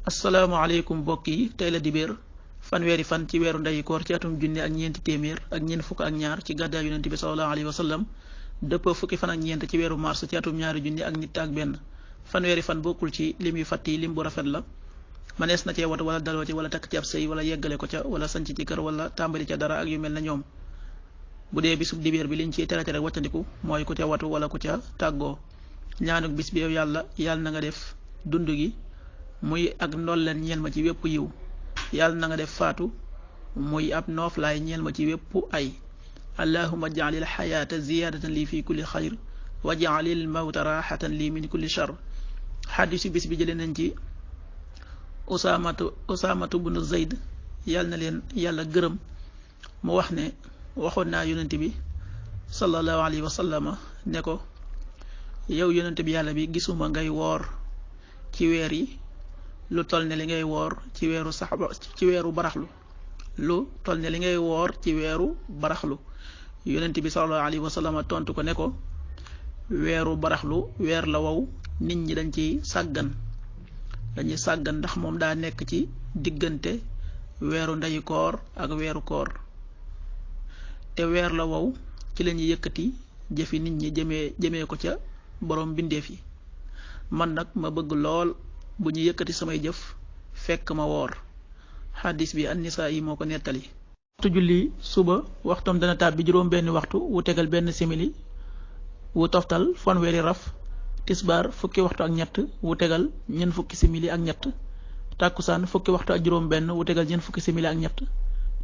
asalaamaaleykum mbokk yi tey la dibéer fanweeri fan ci weeru ndeyu koor ci atum junne ak ñeenti téeméer ak ñeent fukk ak ñaar ci gàddaay yonent bi sallallahu alayhi wa sallam dëppoo fukki fan ak ñeent ci weeru mars ci atum ñaari junne ak nit ak benn fanweeri fan bokkul ci lim yu fàtt yi lim bu rafet la manees na cee wat wala daloo ci wala takk ci ab sëy wala yeggale ko ca wala sanc ci kër wala tàmbali ca dara ak yu mel na ñoom bu dee bisub dibéer bi liñ ciy tere rek wàccandiku mooy ku ca watu wala ku ca tàggoo ñaanuk bis bi yow yàlla na nga def dund gi muy ak ndolleen ñeel ma ci wépp yiw yàlla na nga def faatu muy ab nooflaay ñeel ma ci wépp ay allahuma jaalil xayaata ziyaadatan lii fi kulli xayr wa jaalil mawta raxatan lii min kulli char xaddisu bis bi jëlee nañ ci usaamatu bunu zayd yàlla na leen yàlla gërëm mu wax ne waxoon naa yonent bi sallallahu alayhi wa sallama ne ko yow yonent bi yàlla bi gisuma ngay woor ci weer yi lu toll ne li ngay woor ci weeru baraxlu lu toll ne li ngay woor ci weeru baraxlu yonent bi sallallahu alayhi wa sallam tontu ko ne ko weeru baraxlu weer la wow nit ñi dañuy sàggan ndax moom daa nekk ci diggante weeru ndeyu koor ak weeru koor te weer la wow ci la ñuy yëkkati jëfi nit ñi jëmee ko ca borom bindeef yi man nag ma bëgg lool bu ñu yëkkati samay jëf fekk ma woor xaddis bi an-Nisaa yi moo ko nettali. waxtu julli suba waxtoom dana tàbbi juróom benn waxtu wu tegal benn simili wu toftal fanweeri raf tisbaar fukki waxtu ak ñett wu tegal ñeent fukki simili ak ñett tàkkusaan fukki waxtu ak juróom benn wu tegal ñeent fukki simili ak ñett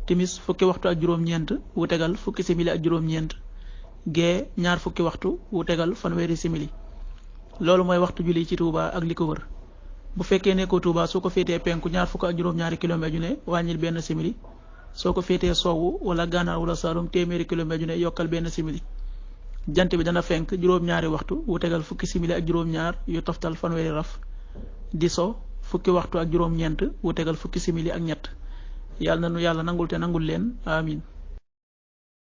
timis fukki waxtu ak juróom ñeent wu tegal fukki simili ak juróom ñeent gee ñaar fukki waxtu wu tegal fanweeri simili loolu mooy waxtu julli ci Touba ak li ko wër. bu fekkee nekkoo Touba soo ko féetee penku ñaar fukk ak juróom-ñaari kilomètre yu ne wàññil benn simili soo ko féetee sowwu wala gànnaar wala saalum téeméeri kilomètre yu ne yokkal benn simili jant bi dana fenk juróom-ñaari waxtu wu tegal fukki simili ak juróom-ñaar yu toftal fanweeri raf di so fukki waxtu ak juróom-ñeent wu tegal fukki simili ak ñett yàlla na nu yàlla nangul te nangul leen amin